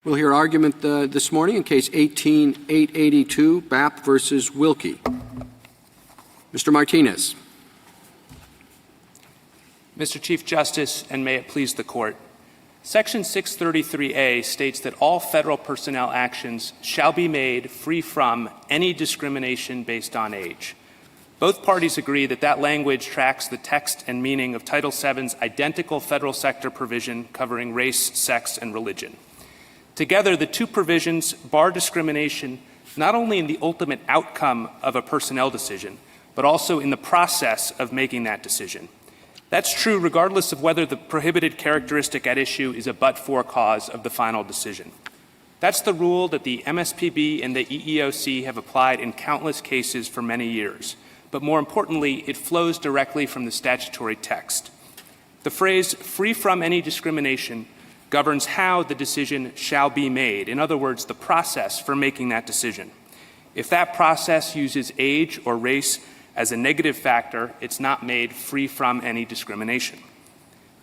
We'll hear argument this morning in Case 18-882, Babb versus Wilkie. Mr. Martinez. Mr. Chief Justice, and may it please the Court, Section 633A states that all federal personnel actions shall be made free from any discrimination based on age. Both parties agree that that language tracks the text and meaning of Title VII's identical federal sector provision covering race, sex, and religion. Together, the two provisions bar discrimination not only in the ultimate outcome of a personnel decision, but also in the process of making that decision. That's true regardless of whether the prohibited characteristic at issue is a but-for cause of the final decision. That's the rule that the MSPB and the EEOC have applied in countless cases for many years. But more importantly, it flows directly from the statutory text. The phrase "free from any discrimination" governs how the decision shall be made. In other words, the process for making that decision. If that process uses age or race as a negative factor, it's not made free from any discrimination.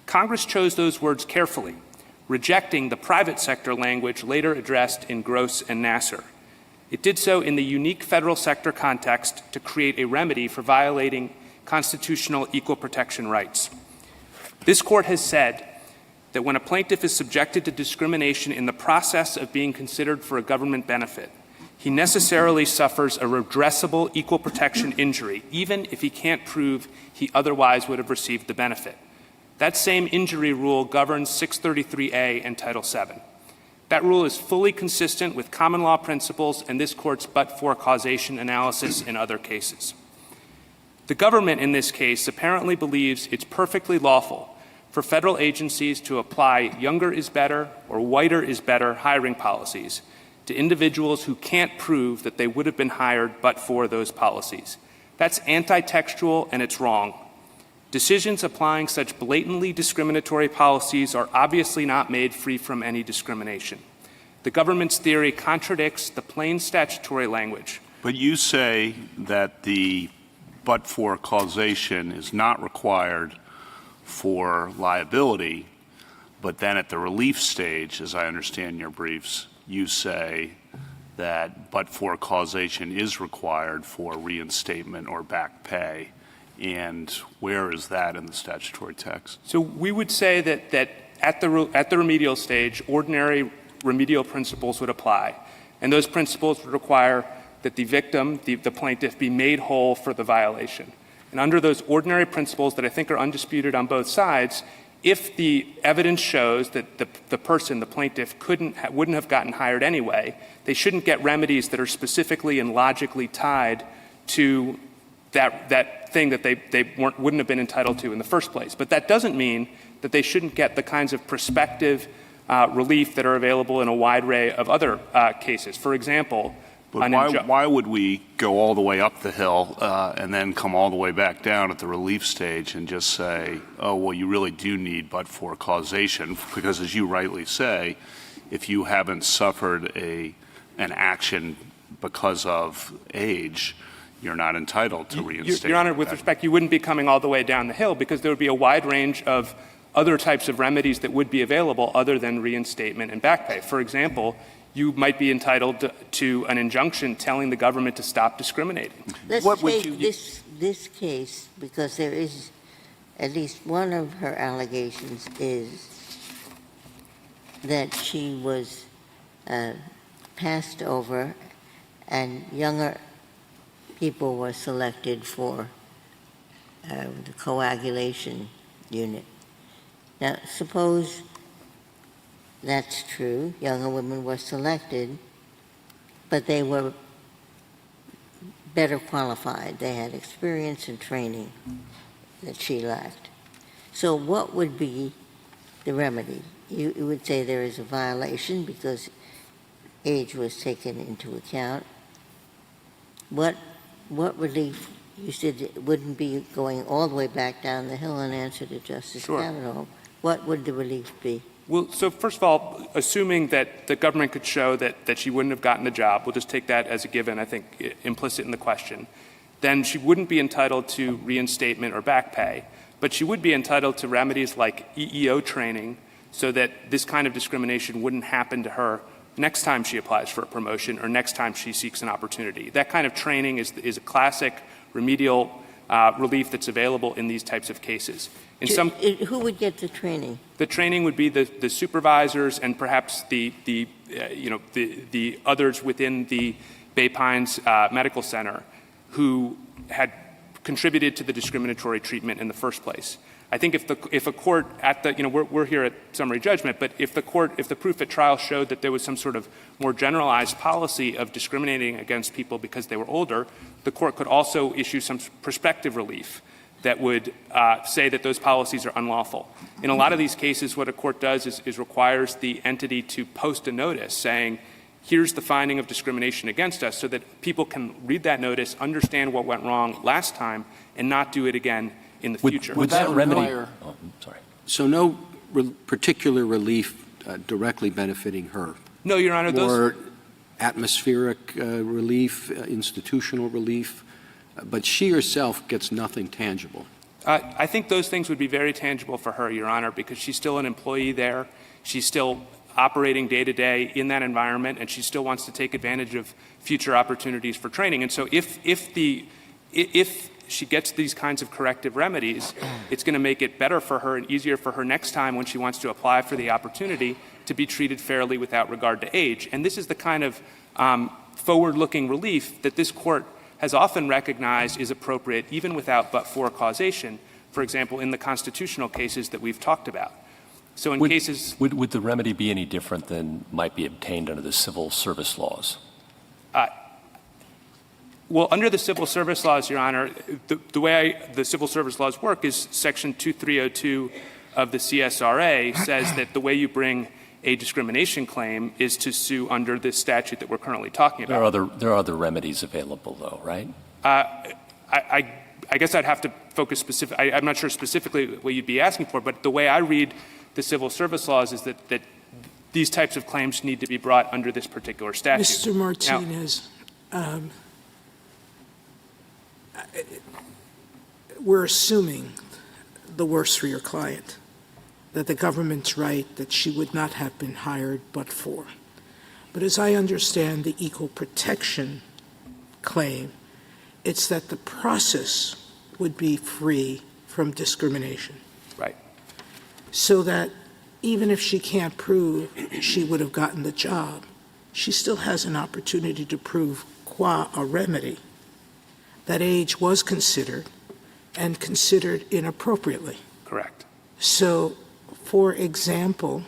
Congress chose those words carefully, rejecting the private sector language later addressed in Gross and Nassar. It did so in the unique federal sector context to create a remedy for violating constitutional equal protection rights. This Court has said that when a plaintiff is subjected to discrimination in the process of being considered for a government benefit, he necessarily suffers a redressable equal protection injury, even if he can't prove he otherwise would have received the benefit. That same injury rule governs 633A and Title VII. That rule is fully consistent with common law principles and this Court's but-for causation analysis in other cases. The government in this case apparently believes it's perfectly lawful for federal agencies to apply younger is better or whiter is better hiring policies to individuals who can't prove that they would have been hired but for those policies. That's anti-textual and it's wrong. Decisions applying such blatantly discriminatory policies are obviously not made free from any discrimination. The government's theory contradicts the plain statutory language. But you say that the but-for causation is not required for liability, but then at the relief stage, as I understand your briefs, you say that but-for causation is required for reinstatement or back pay. And where is that in the statutory text? So we would say that at the remedial stage, ordinary remedial principles would apply. And those principles would require that the victim, the plaintiff, be made whole for the violation. And under those ordinary principles that I think are undisputed on both sides, if the evidence shows that the person, the plaintiff, wouldn't have gotten hired anyway, they shouldn't get remedies that are specifically and logically tied to that thing that they wouldn't have been entitled to in the first place. But that doesn't mean that they shouldn't get the kinds of prospective relief that are available in a wide array of other cases. For example, but why would we go all the way up the hill and then come all the way back down at the relief stage and just say, oh, well, you really do need but-for causation? Because as you rightly say, if you haven't suffered an action because of age, you're not entitled to reinstate. Your Honor, with respect, you wouldn't be coming all the way down the hill because there would be a wide range of other types of remedies that would be available other than reinstatement and back pay. For example, you might be entitled to an injunction telling the government to stop discriminating. Let's take this case, because there is at least one of her allegations is that she was passed over and younger people were selected for the coagulation unit. Now, suppose that's true, younger women were selected, but they were better qualified. They had experience and training that she lacked. So what would be the remedy? You would say there is a violation because age was taken into account. What relief? You said it wouldn't be going all the way back down the hill in answer to Justice Kavanaugh. What would the relief be? Well, so first of all, assuming that the government could show that she wouldn't have gotten the job, we'll just take that as a given, I think, implicit in the question, then she wouldn't be entitled to reinstatement or back pay, but she would be entitled to remedies like EEO training so that this kind of discrimination wouldn't happen to her next time she applies for a promotion or next time she seeks an opportunity. That kind of training is a classic remedial relief that's available in these types of cases. Who would get the training? The training would be the supervisors and perhaps the others within the Bay Pines Medical Center who had contributed to the discriminatory treatment in the first place. I think if a court at the, we're here at summary judgment, but if the proof at trial showed that there was some sort of more generalized policy of discriminating against people because they were older, the court could also issue some prospective relief that would say that those policies are unlawful. In a lot of these cases, what a court does is requires the entity to post a notice saying, here's the finding of discrimination against us, so that people can read that notice, understand what went wrong last time, and not do it again in the future. Would that remedy? Oh, sorry. So no particular relief directly benefiting her? No, Your Honor. Or atmospheric relief, institutional relief, but she herself gets nothing tangible. I think those things would be very tangible for her, Your Honor, because she's still an employee there. She's still operating day to day in that environment, and she still wants to take advantage of future opportunities for training. And so if she gets these kinds of corrective remedies, it's going to make it better for her and easier for her next time when she wants to apply for the opportunity to be treated fairly without regard to age. And this is the kind of forward-looking relief that this court has often recognized is appropriate even without but-for causation, for example, in the constitutional cases that we've talked about. So in cases... Would the remedy be any different than might be obtained under the civil service laws? Well, under the civil service laws, Your Honor, the way the civil service laws work is Section 2302 of the CSRA says that the way you bring a discrimination claim is to sue under this statute that we're currently talking about. There are other remedies available, though, right? I guess I'd have to focus specifically. I'm not sure specifically what you'd be asking for, but the way I read the civil service laws is that these types of claims need to be brought under this particular statute. Mr. Martinez, we're assuming the worst for your client, that the government's right that she would not have been hired but for. But as I understand the equal protection claim, it's that the process would be free from discrimination. Right. So that even if she can't prove she would have gotten the job, she still has an opportunity to prove qua a remedy that age was considered and considered inappropriately. Correct. So, for example,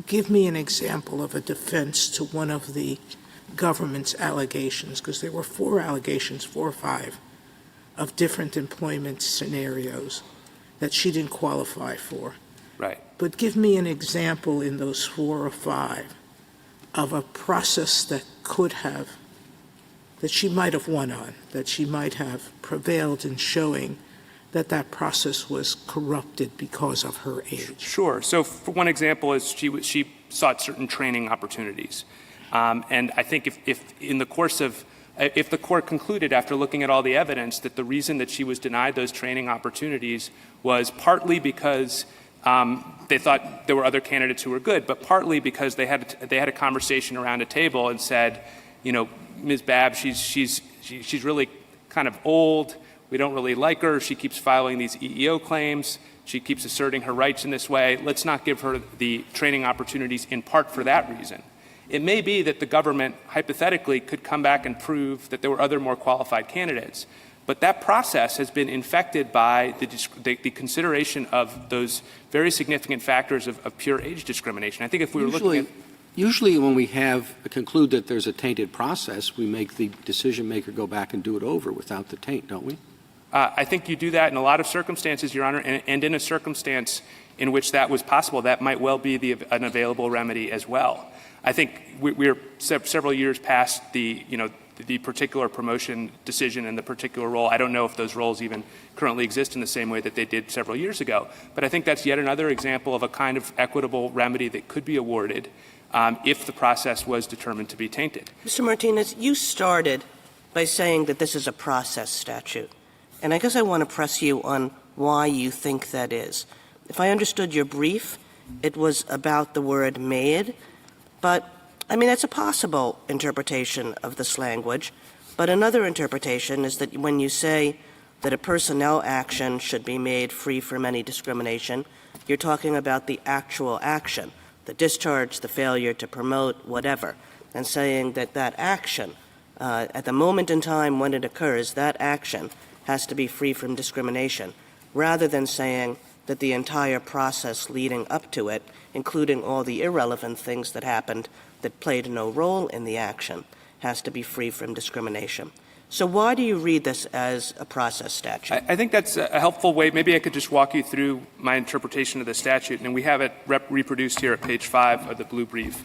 give me an example of a defense to one of the government's allegations, because there were 4 or 5, of different employment scenarios that she didn't qualify for. Right. But give me an example in those 4 or 5 of a process that she might have won on, that she might have prevailed in showing that process was corrupted because of her age. Sure. So for one example is she sought certain training opportunities. And I think if the court concluded after looking at all the evidence that the reason that she was denied those training opportunities was partly because they thought there were other candidates who were good, but partly because they had a conversation around a table and said, Ms. Babb, she's really kind of old. We don't really like her. She keeps filing these EEO claims. She keeps asserting her rights in this way. Let's not give her the training opportunities in part for that reason. It may be that the government, hypothetically, could come back and prove that there were other more qualified candidates. But that process has been infected by the consideration of those very significant factors of pure age discrimination. I think if we were looking at... Usually when we conclude that there's a tainted process, we make the decision maker go back and do it over without the taint, don't we? I think you do that in a lot of circumstances, Your Honor, and in a circumstance in which that was possible, that might well be an available remedy as well. I think we're several years past the particular promotion decision and the particular role. I don't know if those roles even currently exist in the same way that they did several years ago. But I think that's yet another example of a kind of equitable remedy that could be awarded if the process was determined to be tainted. Mr. Martinez, you started by saying that this is a process statute. And I guess I want to press you on why you think that is. If I understood your brief, it was about the word made. But, I mean, that's a possible interpretation of this language. But another interpretation is that when you say that a personnel action should be made free from any discrimination, you're talking about the actual action, the discharge, the failure to promote, whatever, and saying that that action, at the moment in time when it occurs, that action has to be free from discrimination, rather than saying that the entire process leading up to it, including all the irrelevant things that happened that played no role in the action, has to be free from discrimination. So why do you read this as a process statute? I think that's a helpful way. Maybe I could just walk you through my interpretation of the statute, and we have it reproduced here at page 5 of the blue brief.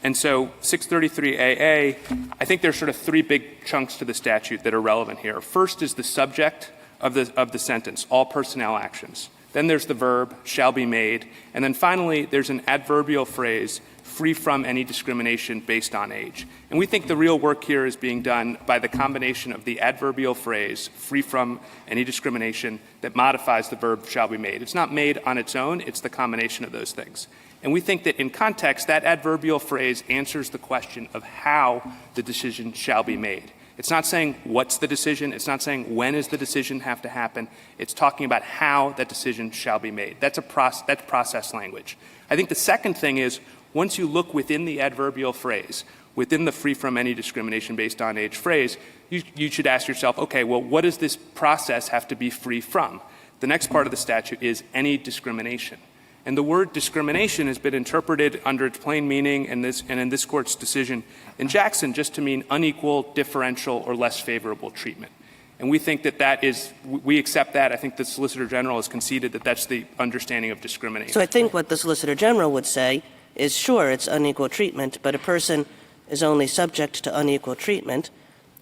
And so 633AA, I think there's sort of 3 big chunks to the statute that are relevant here. First is the subject of the sentence, all personnel actions. Then there's the verb, shall be made. And then finally, there's an adverbial phrase, free from any discrimination based on age. And we think the real work here is being done by the combination of the adverbial phrase, free from any discrimination, that modifies the verb shall be made. It's not made on its own, it's the combination of those things. And we think that in context, that adverbial phrase answers the question of how the decision shall be made. It's not saying what's the decision. It's not saying when is the decision have to happen. It's talking about how that decision shall be made. That's process language. I think the second thing is, once you look within the adverbial phrase, within the free from any discrimination based on age phrase, you should ask yourself, okay, well, what does this process have to be free from? The next part of the statute is any discrimination. And the word discrimination has been interpreted under its plain meaning and in this Court's decision in Jackson just to mean unequal, differential, or less favorable treatment. And we think that we accept that. I think the Solicitor General has conceded that that's the understanding of discrimination. So I think what the Solicitor General would say is, sure, it's unequal treatment, but a person is only subject to unequal treatment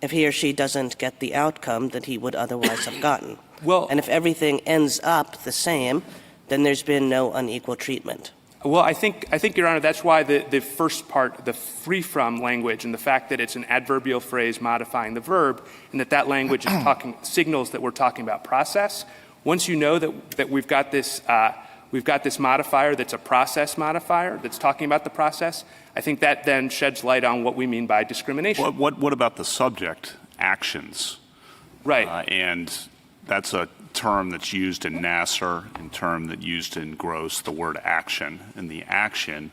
if he or she doesn't get the outcome that he would otherwise have gotten. Well, and if everything ends up the same, then there's been no unequal treatment. Well, I think, Your Honor, that's why the first part, the free from language and the fact that it's an adverbial phrase modifying the verb and that language is signals that we're talking about process. Once you know that we've got this modifier that's a process modifier that's talking about the process, I think that then sheds light on what we mean by discrimination. What about the subject, actions? Right. And that's a term that's used in Nassar, a term that's used in Gross, the word action. And the action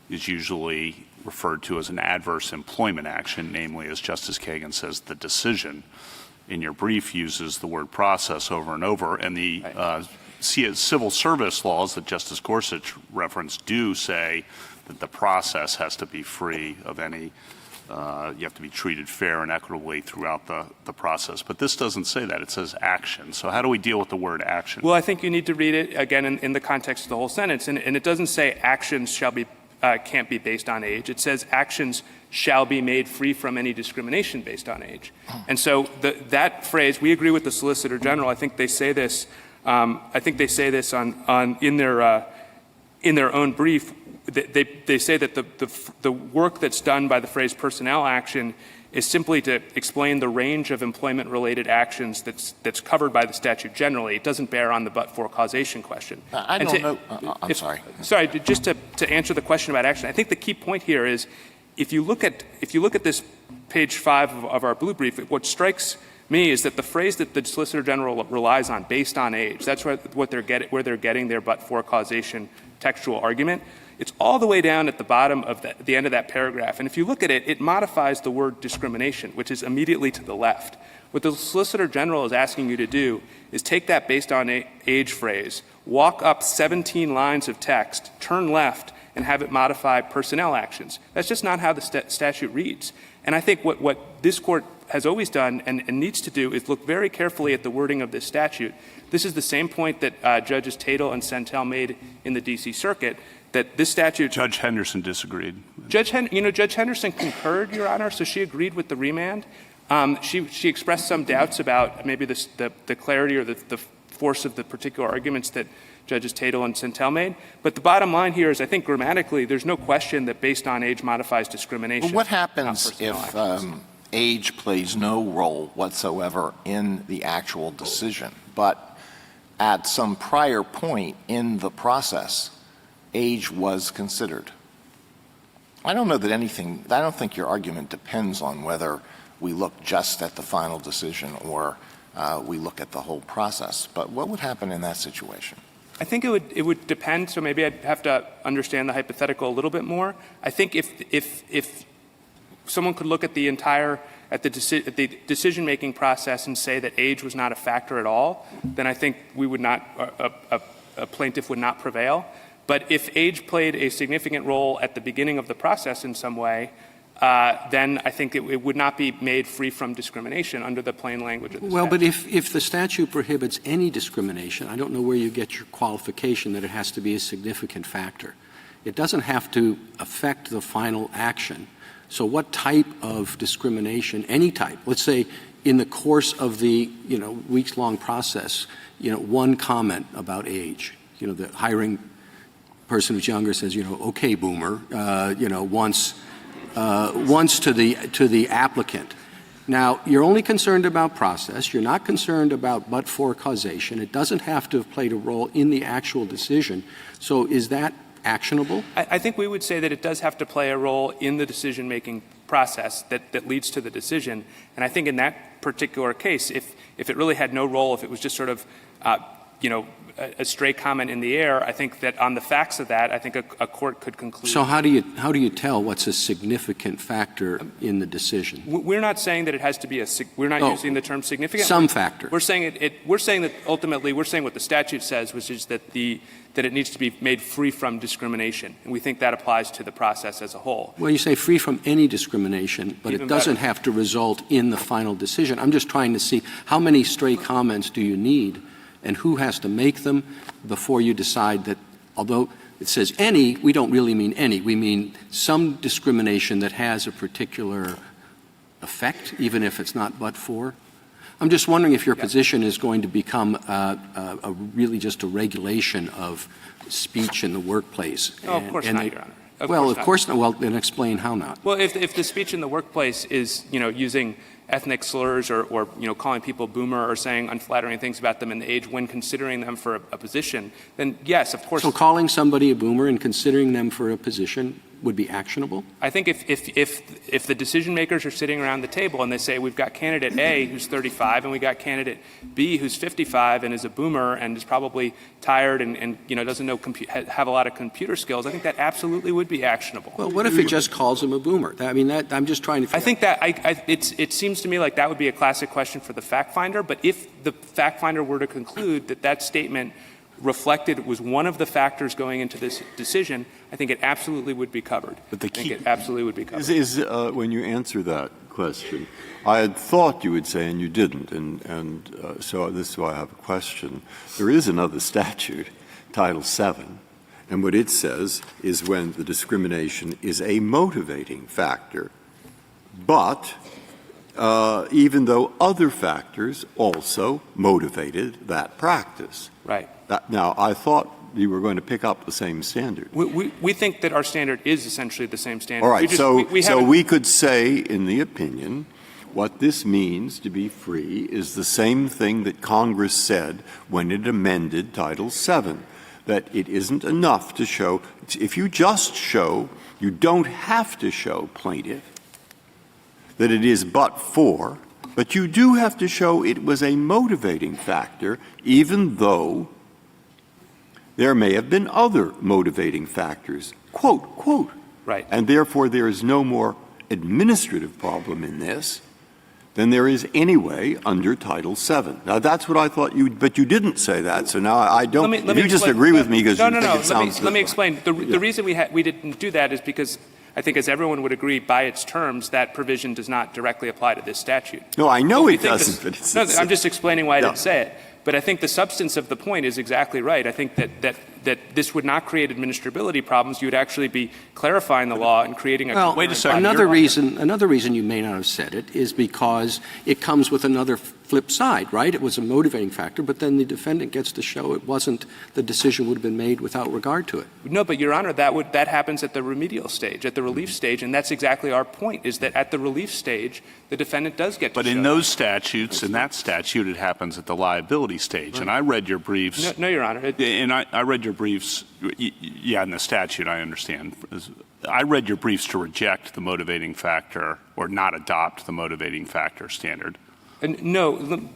is usually referred to as an adverse employment action, namely, as Justice Kagan says, the decision. In your brief uses the word process over and over. And the civil service laws that Justice Gorsuch referenced do say that the process has to be free of any you have to be treated fair and equitably throughout the process. But this doesn't say that. It says action. So how do we deal with the word action? Well, I think you need to read it, again, in the context of the whole sentence. And it doesn't say actions can't be based on age. It says actions shall be made free from any discrimination based on age. And so that phrase, we agree with the Solicitor General. I think they say this in their own brief. They say that the work that's done by the phrase personnel action is simply to explain the range of employment-related actions that's covered by the statute generally. It doesn't bear on the but-for causation question. I don't know. I'm sorry. Sorry, just to answer the question about action, I think the key point here is if you look at this page 5 of our blue brief, what strikes me is that the phrase that the Solicitor General relies on, based on age, that's where they're getting their but-for causation textual argument. It's all the way down at the bottom of the end of that paragraph. And if you look at it, it modifies the word discrimination, which is immediately to the left. What the Solicitor General is asking you to do is take that based on age phrase, walk up 17 lines of text, turn left, and have it modify personnel actions. That's just not how the statute reads. And I think what this Court has always done and needs to do is look very carefully at the wording of this statute. This is the same point that Judges Tatel and Sentel made in the D.C. Circuit, that this statute— Judge Henderson disagreed. Judge Henderson concurred, Your Honor, so she agreed with the remand. She expressed some doubts about maybe the clarity or the force of the particular arguments that Judges Tatel and Sentel made. But the bottom line here is I think grammatically there's no question that based on age modifies discrimination. Well, what happens if age plays no role whatsoever in the actual decision, but at some prior point in the process, age was considered. I don't think your argument depends on whether we look just at the final decision or we look at the whole process. But what would happen in that situation? I think it would depend, so maybe I'd have to understand the hypothetical a little bit more. I think if someone could look at the entire at the decision-making process and say that age was not a factor at all, then I think we would not a plaintiff would not prevail. But if age played a significant role at the beginning of the process in some way, then I think it would not be made free from discrimination under the plain language of the statute. Well, but if the statute prohibits any discrimination, I don't know where you get your qualification that it has to be a significant factor. It doesn't have to affect the final action. So what type of discrimination, any type, let's say in the course of the, weeks-long process, one comment about age, the hiring person who's younger says, okay, boomer, once to the applicant. Now, you're only concerned about process. You're not concerned about but-for causation. It doesn't have to have played a role in the actual decision. So is that actionable? I think we would say that it does have to play a role in the decision-making process that leads to the decision. And I think in that particular case, if it really had no role, if it was just sort of, a stray comment in the air, I think that on the facts of that, I think a court could conclude. So how do you tell what's a significant factor in the decision? We're not saying that it has to be we're not using the term significant. Some factor. We're saying we're saying that ultimately we're saying what the statute says, which is that it needs to be made free from discrimination. And we think that applies to the process as a whole. Well, you say free from any discrimination, but it doesn't have to result in the final decision. I'm just trying to see how many stray comments do you need and who has to make them before you decide that, although it says any, we don't really mean any. We mean some discrimination that has a particular effect, even if it's not but for. I'm just wondering if your position is going to become a really just a regulation of speech in the workplace. No, of course not, Your Honor. Of course not. Well, then explain how not. Well, if the speech in the workplace is, using ethnic slurs or calling people boomer or saying unflattering things about them in the age when considering them for a position, then yes, of course. So calling somebody a boomer and considering them for a position would be actionable? I think if the decision makers are sitting around the table and they say we've got candidate A who's 35 and we got candidate B who's 55 and is a boomer and is probably tired and doesn't know have a lot of computer skills, I think that absolutely would be actionable. Well, what if it just calls him a boomer? I mean, I'm just trying to. I think that it seems to me like that would be a classic question for the fact finder. But if the fact finder were to conclude that statement reflected was one of the factors going into this decision, I think it absolutely would be covered. But the key it absolutely would be covered. is when you answer that question, I had thought you would say, and you didn't, and so this is why I have a question. There is another statute, Title VII, and what it says is when the discrimination is a motivating factor, but even though other factors also motivated that practice. Right. Now, I thought you were going to pick up the same standard. We think that our standard is essentially the same standard. All right, so we could say in the opinion what this means to be free is the same thing that Congress said when it amended Title VII, that it isn't enough to show, if you just show, you don't have to show plaintiff that it is but for, but you do have to show it was a motivating factor, even though there may have been other motivating factors, quote. Right. And therefore there is no more administrative problem in this than there is anyway under Title VII. Now, that's what I thought but you didn't say that, so now I don't. Let me just agree with me because you think it sounds Let me explain. The reason we didn't do that is because I think, as everyone would agree, by its terms, that provision does not directly apply to this statute. No, I know it doesn't. But I'm just explaining why I didn't say it. But I think the substance of the point is exactly right. I think that this would not create administrability problems. You would actually be clarifying the law and creating a. Well, wait a second. Another reason you may not have said it is because it comes with another flip side, right? It was a motivating factor, but then the defendant gets to show it wasn't. The decision would have been made without regard to it. No, but Your Honor, that happens at the remedial stage, at the relief stage, and that's exactly our point. Is that at the relief stage, the defendant does get to show. But in those statutes, in that statute, it happens at the liability stage. Right. And I read your briefs. No, Your Honor. And I read your briefs, yeah, in the statute, I understand. I read your briefs to reject the motivating factor or not adopt the motivating factor standard. And no,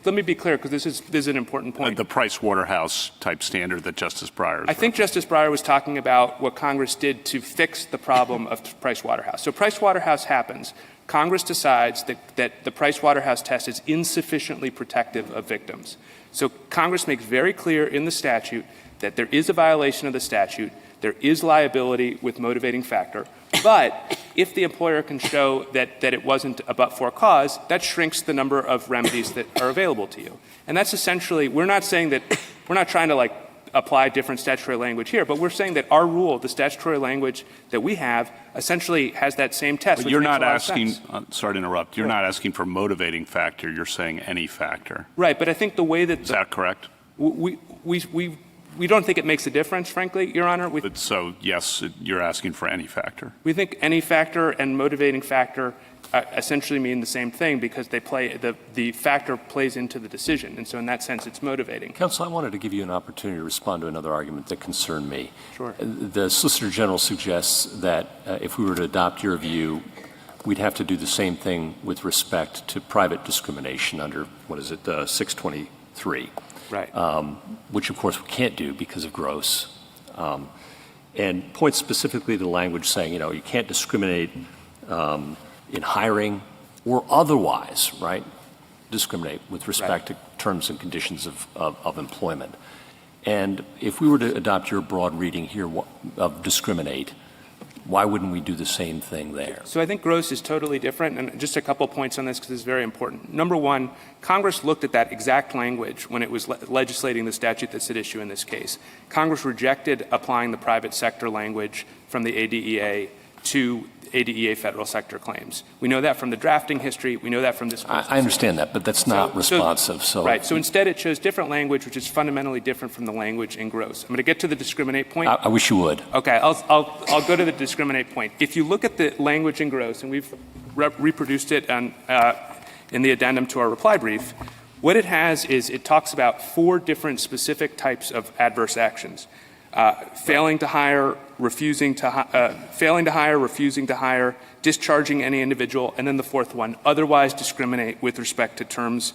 let me be clear, because this is an important point. The Price-Waterhouse type standard that Justice Breyer. I think Justice Breyer was talking about what Congress did to fix the problem of Price-Waterhouse. So Price-Waterhouse happens. Congress decides that the Price-Waterhouse test is insufficiently protective of victims. So Congress makes very clear in the statute that there is a violation of the statute, there is liability with motivating factor, but if the employer can show that it wasn't a but-for cause, that shrinks the number of remedies that are available to you. And that's essentially, we're not saying that, we're not trying to apply different statutory language here, but we're saying that our rule, the statutory language that we have, essentially has that same test. But you're not asking, sorry to interrupt, you're not asking for motivating factor, you're saying any factor. Right, but I think the way that... Is that correct? We don't think it makes a difference, frankly, Your Honor. So, yes, you're asking for any factor. We think any factor and motivating factor essentially mean the same thing because they play the factor plays into the decision, and so in that sense it's motivating. Counsel, I wanted to give you an opportunity to respond to another argument that concerned me. Sure. The Solicitor General suggests that if we were to adopt your view, we'd have to do the same thing with respect to private discrimination under, 623. Right. Which, of course, we can't do because of Gross. And points specifically to the language saying, you can't discriminate in hiring or otherwise, right, discriminate with respect to terms and conditions of employment. And if we were to adopt your broad reading here of discriminate, why wouldn't we do the same thing there? So I think Gross is totally different, and just a couple points on this because it's very important. Number one, Congress looked at that exact language when it was legislating the statute that's at issue in this case. Congress rejected applying the private sector language from the ADEA to ADEA federal sector claims. We know that from the drafting history. We know that from this. I understand that, but that's not responsive. Right. So instead it chose different language, which is fundamentally different from the language in Gross. I'm going to get to the discriminate point. I wish you would. Okay. I'll go to the discriminate point. If you look at the language in Gross, and we've reproduced it in the addendum to our reply brief, what it has is it talks about 4 different specific types of adverse actions. Failing to hire, refusing to hire, discharging any individual, and then the 4th one, otherwise discriminate with respect to terms,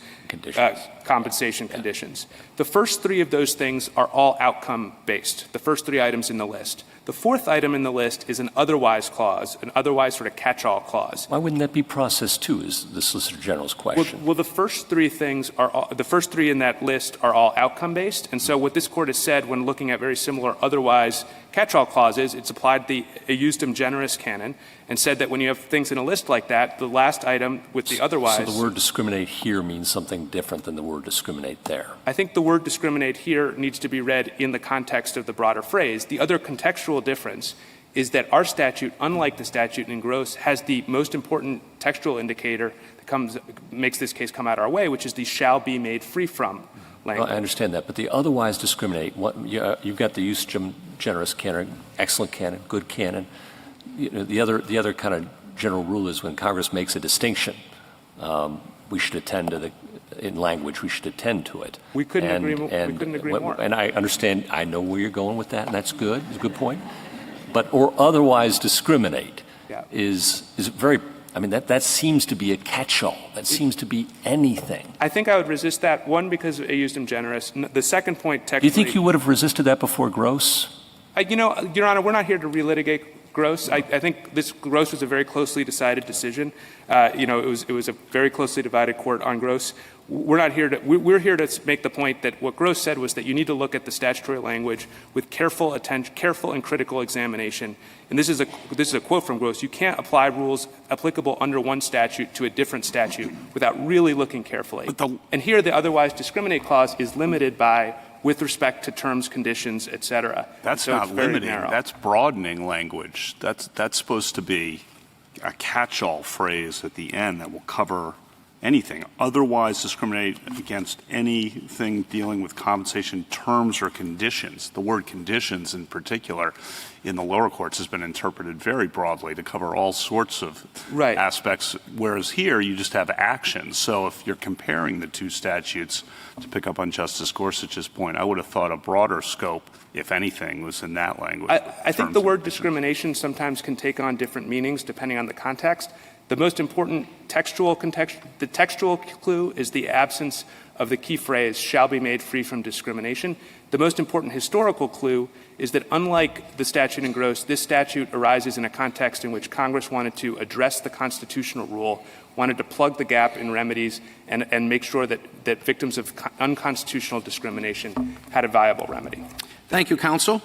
compensation conditions. The first 3 of those things are all outcome-based, the first 3 items in the list. The 4th item in the list is an otherwise clause, an otherwise sort of catch-all clause. Why wouldn't that be process 2 is the Solicitor General's question. Well, the first 3 things the first 3 in that list are all outcome-based, and so what this court has said when looking at very similar otherwise catch-all clauses, it's applied the eustem generis canon and said that when you have things in a list like that, the last item with the otherwise. So the word discriminate here means something different than the word discriminate there. I think the word discriminate here needs to be read in the context of the broader phrase. The other contextual difference is that our statute, unlike the statute in Gross, has the most important textual indicator that makes this case come out our way, which is the shall be made free from language. Well, I understand that, but the otherwise discriminate, you've got the eustem generis canon, excellent canon, good canon. The other kind of general rule is when Congress makes a distinction, we should attend to in language, we should attend to it. We couldn't agree more. And I understand, I know where you're going with that, and that's good. It's a good point. But or otherwise discriminate is very. I mean, that seems to be a catch-all. That seems to be anything. I think I would resist that, one, because I used them generous. The second point, technically... Do you think you would have resisted that before Gross? Your Honor, we're not here to relitigate Gross. I think this Gross was a very closely decided decision. It was a very closely divided court on Gross. We're here to make the point that what Gross said was that you need to look at the statutory language with careful and critical examination. And this is a quote from Gross. You can't apply rules applicable under one statute to a different statute without really looking carefully. And here the otherwise discriminate clause is limited by with respect to terms, conditions, et cetera. That's so not limiting. That's broadening language. That's supposed to be a catch-all phrase at the end that will cover anything, otherwise discriminate against anything dealing with compensation terms or conditions. The word conditions in particular in the lower courts has been interpreted very broadly to cover all sorts of aspects, whereas here you just have actions. So if you're comparing the two statutes, to pick up on Justice Gorsuch's point, I would have thought a broader scope, if anything, was in that language. I think the word discrimination sometimes can take on different meanings depending on the context. The most important textual clue is the absence of the key phrase, shall be made free from discrimination. The most important historical clue is that unlike the statute in Gross, this statute arises in a context in which Congress wanted to address the constitutional rule, wanted to plug the gap in remedies, and make sure that victims of unconstitutional discrimination had a viable remedy. Thank you, counsel.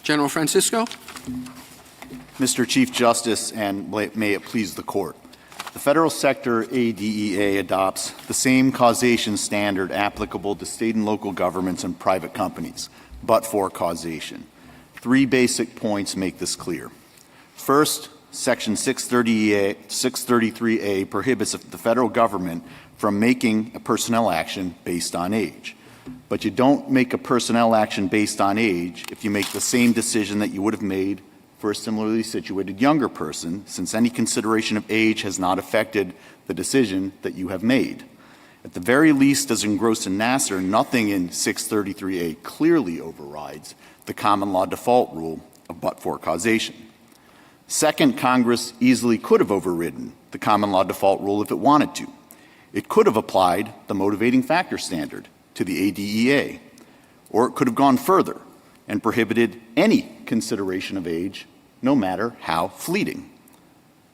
General Francisco. Mr. Chief Justice, and may it please the Court. The federal sector ADEA adopts the same causation standard applicable to state and local governments and private companies, but for causation. 3 basic points make this clear. First, Section 633A prohibits the federal government from making a personnel action based on age. But you don't make a personnel action based on age if you make the same decision that you would have made for a similarly situated younger person, since any consideration of age has not affected the decision that you have made. At the very least, as in Gross and Nassar, nothing in 633A clearly overrides the common law default rule of but-for causation. Second, Congress easily could have overridden the common law default rule if it wanted to. It could have applied the motivating factor standard to the ADEA, or it could have gone further and prohibited any consideration of age, no matter how fleeting.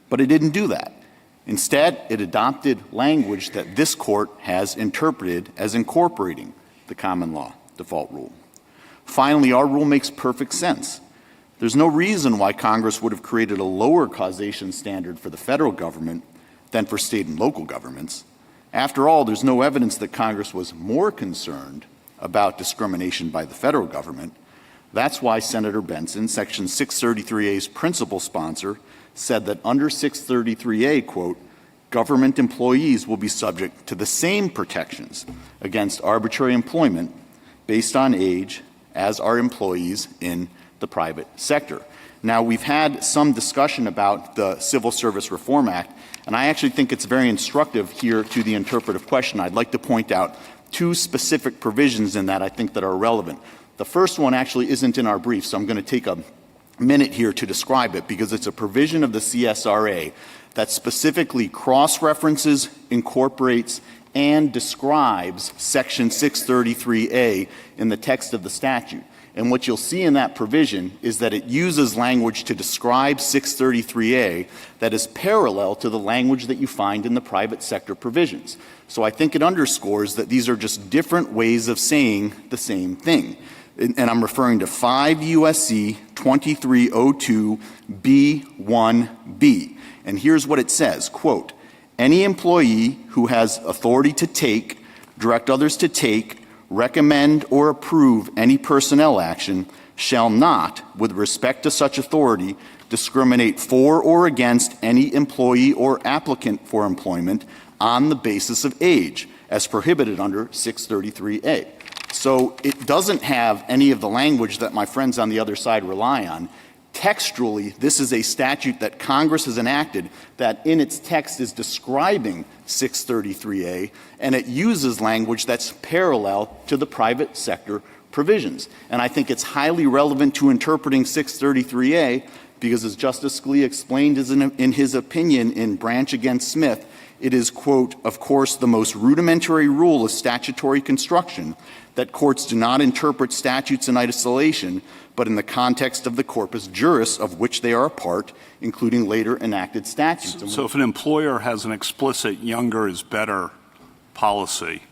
But it didn't do that. Instead, it adopted language that this Court has interpreted as incorporating the common law default rule. Finally, our rule makes perfect sense. There's no reason why Congress would have created a lower causation standard for the federal government than for state and local governments. After all, there's no evidence that Congress was more concerned about discrimination by the federal government. That's why Senator Benson, Section 633A's principal sponsor, said that under 633A, quote, government employees will be subject to the same protections against arbitrary employment based on age as are employees in the private sector. Now, we've had some discussion about the Civil Service Reform Act, and I actually think it's very instructive here to the interpretive question. I'd like to point out 2 specific provisions in that I think that are relevant. The first one actually isn't in our brief, so I'm going to take a minute here to describe it because it's a provision of the CSRA that specifically cross-references, incorporates, and describes Section 633A in the text of the statute. And what you'll see in that provision is that it uses language to describe 633A that is parallel to the language that you find in the private sector provisions. So I think it underscores that these are just different ways of saying the same thing. And I'm referring to 5 U.S.C. 2302 B1B. And here's what it says, quote, any employee who has authority to take, direct others to take, recommend or approve any personnel action shall not, with respect to such authority, discriminate for or against any employee or applicant for employment on the basis of age, as prohibited under 633A. So it doesn't have any of the language that my friends on the other side rely on. Textually, this is a statute that Congress has enacted that in its text is describing 633A, and it uses language that's parallel to the private sector provisions. And I think it's highly relevant to interpreting 633A because, as Justice Scalia explained in his opinion in Branch against Smith, it is, quote, of course, the most rudimentary rule of statutory construction that courts do not interpret statutes in isolation, but in the context of the corpus juris of which they are a part, including later enacted statutes. So if an employer has an explicit younger is better policy,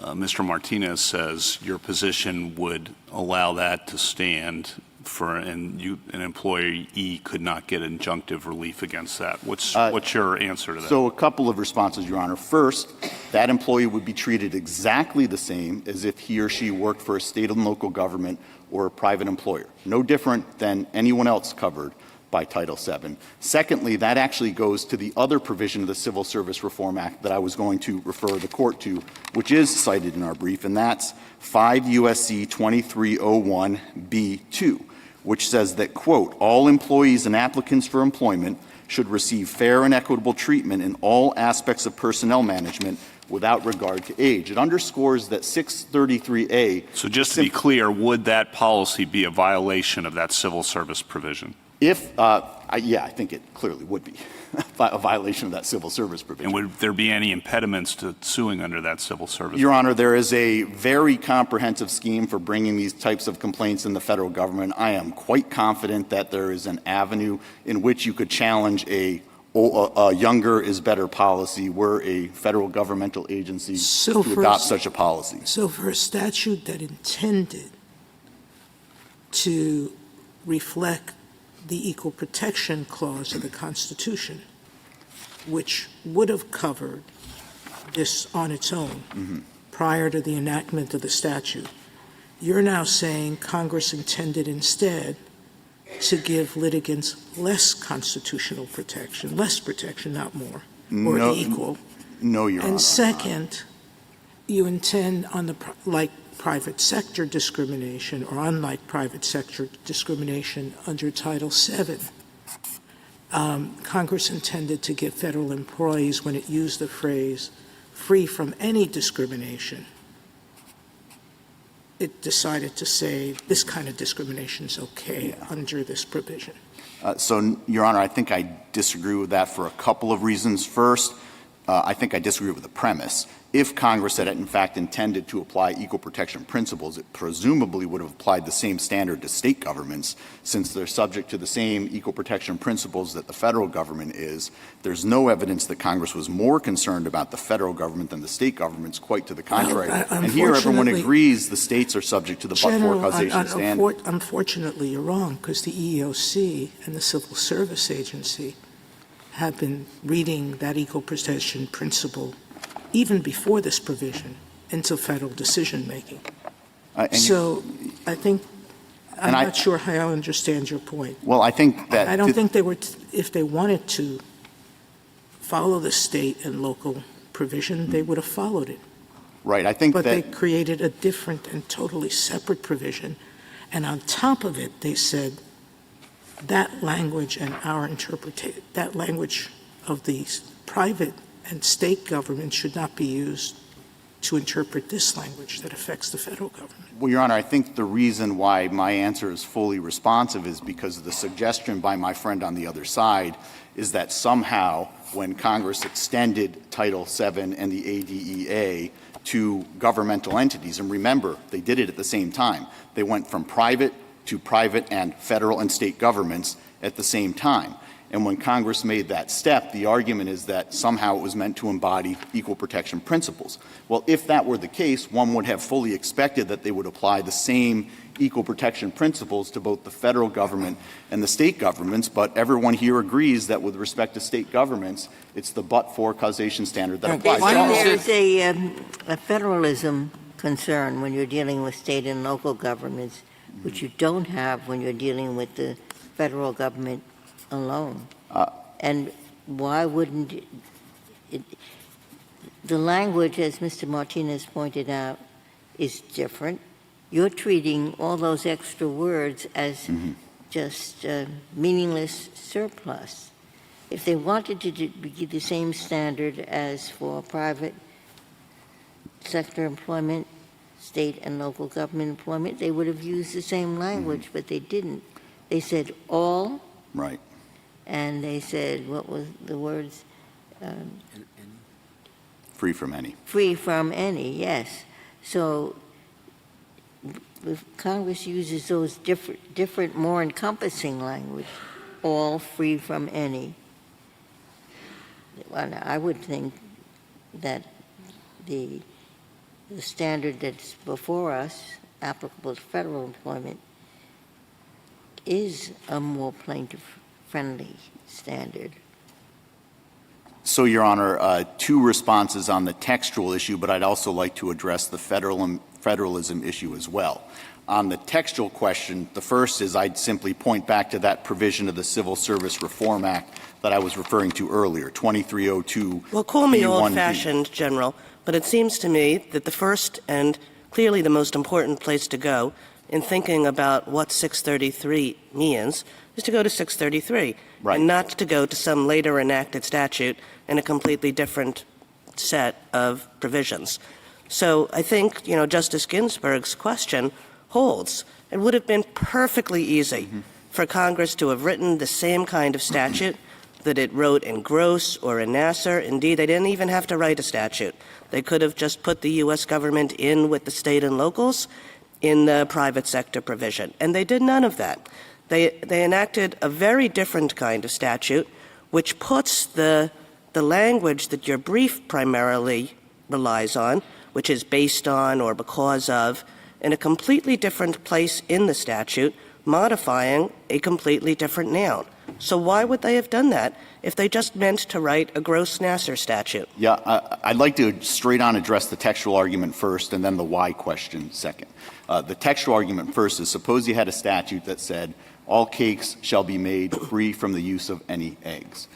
Mr. Martinez says your position would allow that to stand for an employee could not get injunctive relief against that. What's your answer to that? So a couple of responses, Your Honor. First, that employee would be treated exactly the same as if he or she worked for a state and local government or a private employer. No different than anyone else covered by Title VII. Secondly, that actually goes to the other provision of the Civil Service Reform Act that I was going to refer the court to, which is cited in our brief, and that's 5 U.S.C. 2301b2, which says that, quote, all employees and applicants for employment should receive fair and equitable treatment in all aspects of personnel management without regard to age. It underscores that 633A. So just to be clear, would that policy be a violation of that civil service provision? If, yeah, I think it clearly would be a violation of that civil service provision. And would there be any impediments to suing under that civil service? Your Honor, there is a very comprehensive scheme for bringing these types of complaints in the federal government. I am quite confident that there is an avenue in which you could challenge a younger is better policy were a federal governmental agency to adopt such a policy. So for a statute that intended to reflect the Equal Protection Clause of the Constitution, which would have covered this on its own prior to the enactment of the statute, you're now saying Congress intended instead to give litigants less constitutional protection, less protection, not more, or equal. No, Your Honor. And second, you intend on the like private sector discrimination or unlike private sector discrimination under Title VII. Congress intended to give federal employees, when it used the phrase free from any discrimination, it decided to say this kind of discrimination is okay under this provision. So, Your Honor, I think I disagree with that for a couple of reasons. First, I think I disagree with the premise. If Congress had, in fact, intended to apply equal protection principles, it presumably would have applied the same standard to state governments, since they're subject to the same equal protection principles that the federal government is. There's no evidence that Congress was more concerned about the federal government than the state governments, quite to the contrary. And here everyone agrees the states are subject to the but-for causation standard. Unfortunately, you're wrong, because the EEOC and the Civil Service Agency have been reading that equal protection principle even before this provision into federal decision-making. So I think I'm not sure how I understand your point. Well, I think that I don't think they were, if they wanted to follow the state and local provision, they would have followed it. Right. I think but that they created a different and totally separate provision. And on top of it, they said that language and our interpretation, that language of the private and state government should not be used to interpret this language that affects the federal government. Well, Your Honor, I think the reason why my answer is fully responsive is because of the suggestion by my friend on the other side is that somehow when Congress extended Title VII and the ADEA to governmental entities, and remember, they did it at the same time. They went from private to private and federal and state governments at the same time. And when Congress made that step, the argument is that somehow it was meant to embody equal protection principles. Well, if that were the case, one would have fully expected that they would apply the same equal protection principles to both the federal government and the state governments, but everyone here agrees that with respect to state governments, it's the but-for causation standard that applies. There's a federalism concern when you're dealing with state and local governments, which you don't have when you're dealing with the federal government alone. And why wouldn't it, the language, as Mr. Martinez pointed out, is different. You're treating all those extra words as just meaningless surplus. If they wanted to be the same standard as for private sector employment, state and local government employment, they would have used the same language, but they didn't. They said all. Right. And they said, what was the words? Free from any. Free from any, yes. So if Congress uses those different, more encompassing language, all free from any, well, I would think that the standard that's before us, applicable to federal employment, is a more plaintiff-friendly standard. So, Your Honor, two responses on the textual issue, but I'd also like to address the federalism issue as well. On the textual question, the first is I'd simply point back to that provision of the Civil Service Reform Act that I was referring to earlier, 2302. Well, call me old-fashioned, General, but it seems to me that the first and clearly the most important place to go in thinking about what 633 means is to go to 633 and not to go to some later enacted statute in a completely different set of provisions. So I think, Justice Ginsburg's question holds. It would have been perfectly easy for Congress to have written the same kind of statute that it wrote in Gross or in Nassar. Indeed, they didn't even have to write a statute. They could have just put the U.S. government in with the state and locals in the private sector provision. And they did none of that. They enacted a very different kind of statute, which puts the language that your brief primarily relies on, which is based on or because of, in a completely different place in the statute, modifying a completely different noun. So why would they have done that if they just meant to write a Gross Nassar statute? Yeah, I'd like to straight on address the textual argument first and then the why question second. The textual argument first is suppose you had a statute that said all cakes shall be made free from the use of any eggs.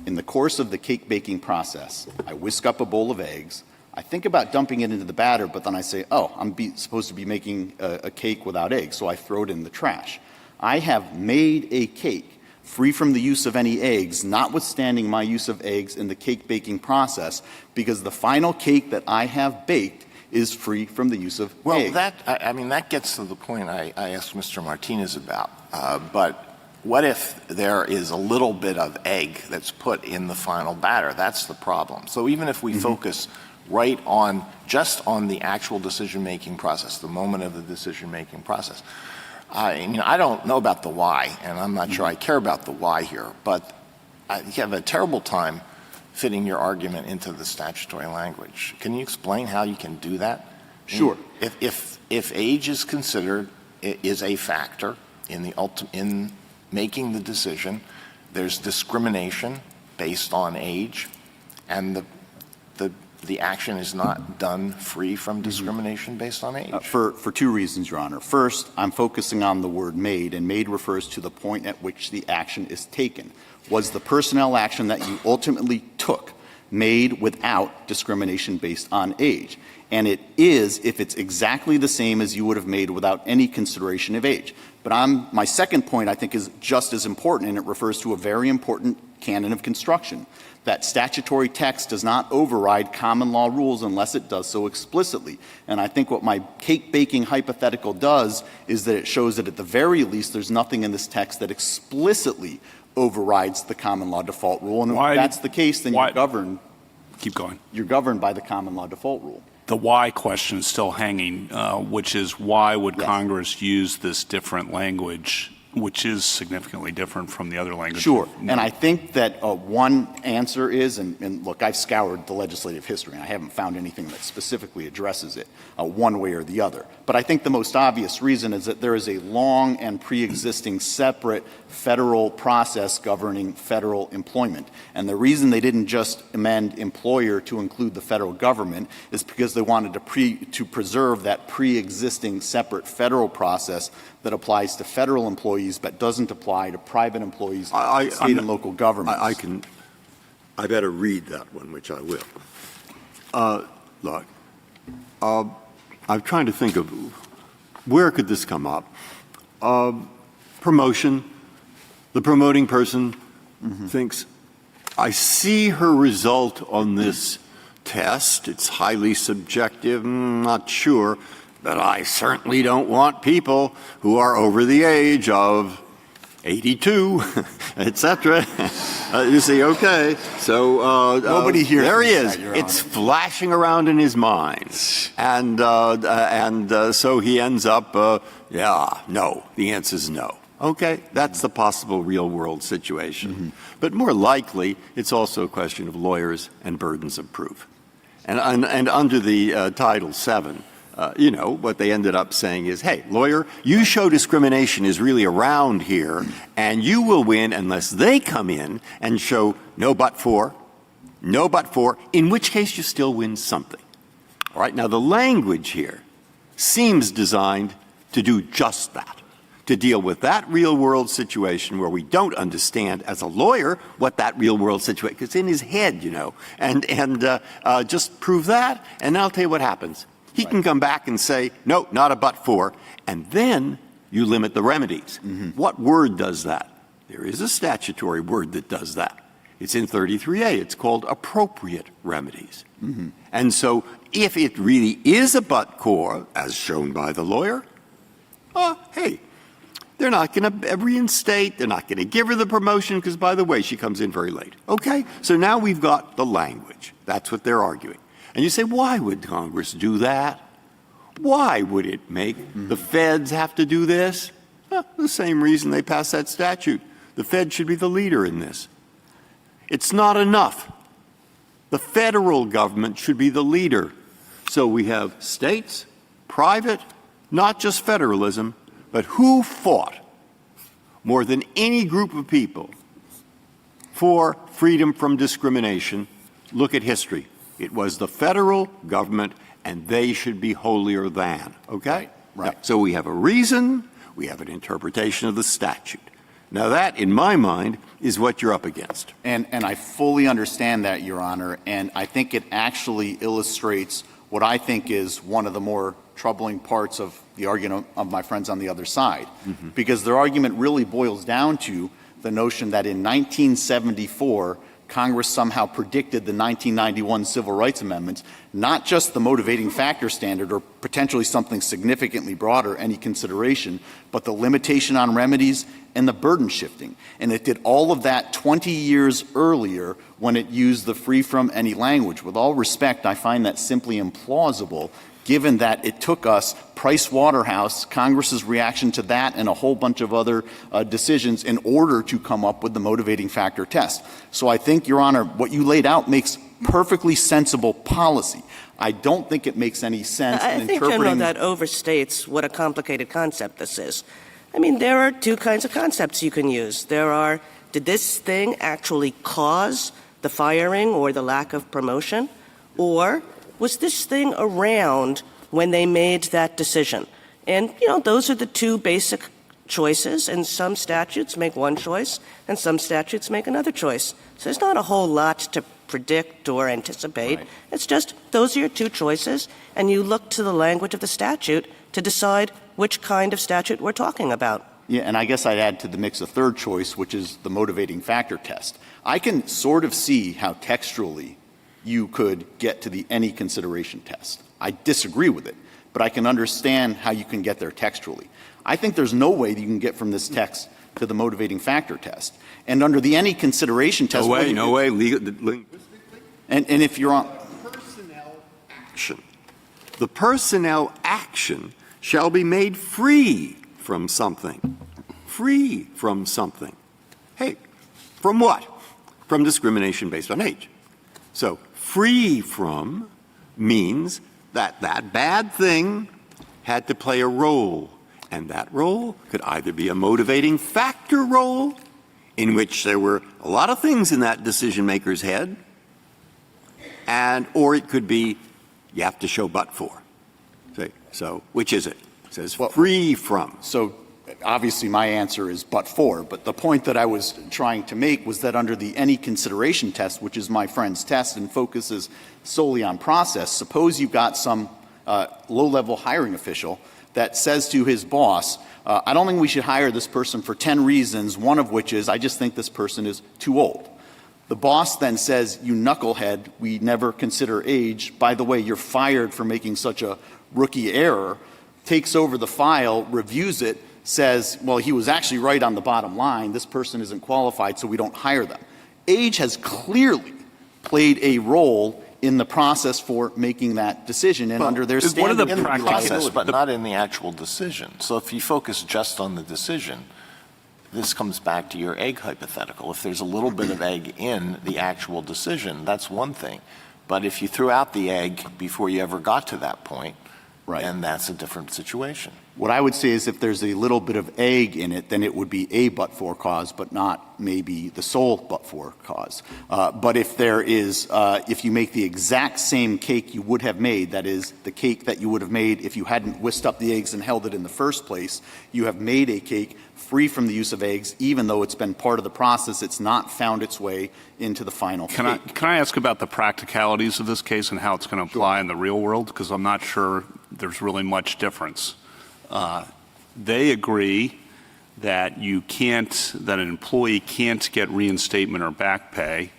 In the course of the cake baking process, I whisk up a bowl of eggs. I think about dumping it into the batter, but then I say, oh, I'm supposed to be making a cake without eggs, so I throw it in the trash. I have made a cake free from the use of any eggs, notwithstanding my use of eggs in the cake baking process, because the final cake that I have baked is free from the use of eggs. Well, that gets to the point I asked Mr. Martinez about. But what if there is a little bit of egg that's put in the final batter? That's the problem. So even if we focus right on just on the actual decision-making process, the moment of the decision-making process, I don't know about the why, and I'm not sure I care about the why here, but you have a terrible time fitting your argument into the statutory language. Can you explain how you can do that? Sure. If age is considered is a factor in making the decision, there's discrimination based on age, and the action is not done free from discrimination based on age? For two reasons, Your Honor. First, I'm focusing on the word made, and made refers to the point at which the action is taken. Was the personnel action that you ultimately took made without discrimination based on age? And it is if it's exactly the same as you would have made without any consideration of age. But my second point, I think, is just as important, and it refers to a very important canon of construction, that statutory text does not override common law rules unless it does so explicitly. And I think what my cake baking hypothetical does is that it shows that at the very least there's nothing in this text that explicitly overrides the common law default rule. And if that's the case, then you're governed. Keep going. You're governed by the common law default rule. The why question is still hanging, which is why would Congress use this different language, which is significantly different from the other language? Sure. And I think that one answer is, and look, I've scoured the legislative history, and I haven't found anything that specifically addresses it one way or the other. But I think the most obvious reason is that there is a long and pre-existing separate federal process governing federal employment. And the reason they didn't just amend employer to include the federal government is because they wanted to preserve that pre-existing separate federal process that applies to federal employees but doesn't apply to private employees, state and local governments. I better read that one, which I will. Look, I'm trying to think of where could this come up. Promotion. The promoting person thinks, I see her result on this test. It's highly subjective. Not sure. But I certainly don't want people who are over the age of 82, etc. You see, okay. So nobody here. There he is. It's flashing around in his mind, and so he ends up. No. The answer is no. Okay, that's the possible real-world situation. But more likely, it's also a question of lawyers and burdens of proof. And under the Title VII, what they ended up saying is, hey, lawyer, you show discrimination is really around here, and you will win unless they come in and show no but for, no but for, in which case you still win something. All right, now the language here seems designed to do just that, to deal with that real-world situation where we don't understand, as a lawyer, what that real-world situation, it's in his head, you know, and just prove that, and I'll tell you what happens. He can come back and say, no, not a but for, and then you limit the remedies. What word does that? There is a statutory word that does that. It's in 33A. It's called appropriate remedies. And so if it really is a but-for, as shown by the lawyer, hey, they're not going to reinstate, they're not going to give her the promotion because, by the way, she comes in very late. Okay? So now we've got the language. That's what they're arguing. And you say, why would Congress do that? Why would it make the feds have to do this? The same reason they passed that statute. The Fed should be the leader in this. It's not enough. The federal government should be the leader. So we have states, private, not just federalism, but who fought more than any group of people for freedom from discrimination? Look at history. It was the federal government, and they should be holier than. Okay? Right. So we have a reason, we have an interpretation of the statute. Now that, in my mind, is what you're up against. And I fully understand that, Your Honor, and I think it actually illustrates what I think is one of the more troubling parts of the argument of my friends on the other side. Because their argument really boils down to the notion that in 1974, Congress somehow predicted the 1991 Civil Rights Amendments, not just the motivating factor standard or potentially something significantly broader, any consideration, but the limitation on remedies and the burden shifting. And it did all of that 20 years earlier when it used the free from any language. With all respect, I find that simply implausible, given that it took us Price Waterhouse, Congress's reaction to that, and a whole bunch of other decisions in order to come up with the motivating factor test. So I think, Your Honor, what you laid out makes perfectly sensible policy. I don't think it makes any sense in I think, interpreting— General, that overstates what a complicated concept this is. I mean, there are two kinds of concepts you can use. There are, did this thing actually cause the firing or the lack of promotion? Or was this thing around when they made that decision? And, you know, those are the two basic choices, and some statutes make one choice, and some statutes make another choice. So there's not a whole lot to predict or anticipate. Right. It's just those are your two choices, and you look to the language of the statute to decide which kind of statute we're talking about. Yeah, and I guess I'd add to the mix a third choice, which is the motivating factor test. I can sort of see how textually you could get to the any consideration test. I disagree with it, but I can understand how you can get there textually. I think there's no way that you can get from this text to the motivating factor test. And under the any consideration test— No way. And if you're on— The personnel action shall be made free from something. Free from something. Hey, from what? From discrimination based on age. So free from means that that bad thing had to play a role. And that role could either be a motivating factor role, in which there were a lot of things in that decision-maker's head, or it could be you have to show but for. So which is it? It says free from. So obviously my answer is but for, but the point that I was trying to make was that under the any consideration test, which is my friend's test and focuses solely on process, suppose you've got some low-level hiring official that says to his boss, I don't think we should hire this person for 10 reasons, one of which is I just think this person is too old. The boss then says, you knucklehead, we never consider age. By the way, you're fired for making such a rookie error, takes over the file, reviews it, says, well, he was actually right on the bottom line. This person isn't qualified, so we don't hire them. Age has clearly played a role in the process for making that decision, and under their standard in the process, but not in the actual decision. So if you focus just on the decision, this comes back to your egg hypothetical. If there's a little bit of egg in the actual decision, that's one thing. But if you threw out the egg before you ever got to that point, right, then that's a different situation. What I would say is if there's a little bit of egg in it, then it would be a but-for cause, but not maybe the sole but-for cause. But if there is, if you make the exact same cake you would have made, that is, the cake that you would have made if you hadn't whisked up the eggs and held it in the first place, you have made a cake free from the use of eggs, even though it's been part of the process, it's not found its way into the final cake. Can I ask about the practicalities of this case and how it's going to apply in the real world? Because I'm not sure there's really much difference. They agree that that an employee can't get reinstatement or back pay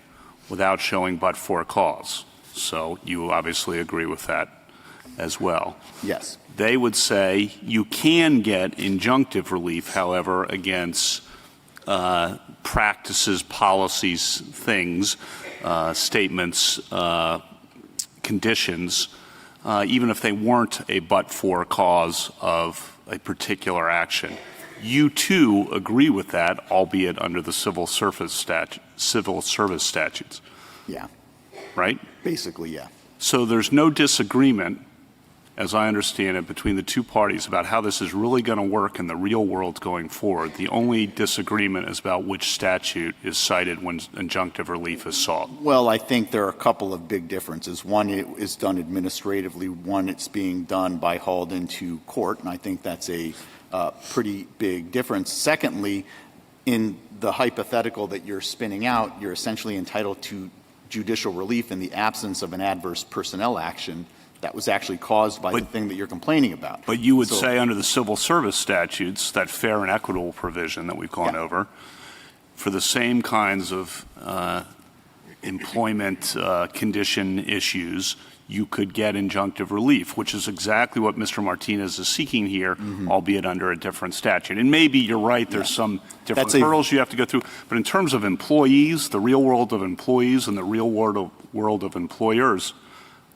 without showing but-for cause. So you obviously agree with that as well. Yes. They would say you can get injunctive relief, however, against practices, policies, things, statements, conditions, even if they weren't a but-for cause of a particular action. You, too, agree with that, albeit under the civil service statutes. Yeah. Right? Basically, yeah. So there's no disagreement, as I understand it, between the two parties about how this is really going to work in the real world going forward. The only disagreement is about which statute is cited when injunctive relief is sought. Well, I think there are a couple of big differences. One, it is done administratively. One, it's being done by hauled into court, and I think that's a pretty big difference. Secondly, in the hypothetical that you're spinning out, you're essentially entitled to judicial relief in the absence of an adverse personnel action that was actually caused by the thing that you're complaining about. But you would say under the civil service statutes, that fair and equitable provision that we've gone over, for the same kinds of employment condition issues, you could get injunctive relief, which is exactly what Mr. Martinez is seeking here, albeit under a different statute. And maybe you're right, there's some different hurdles you have to go through. But in terms of employees, the real world of employees and the real world of employers,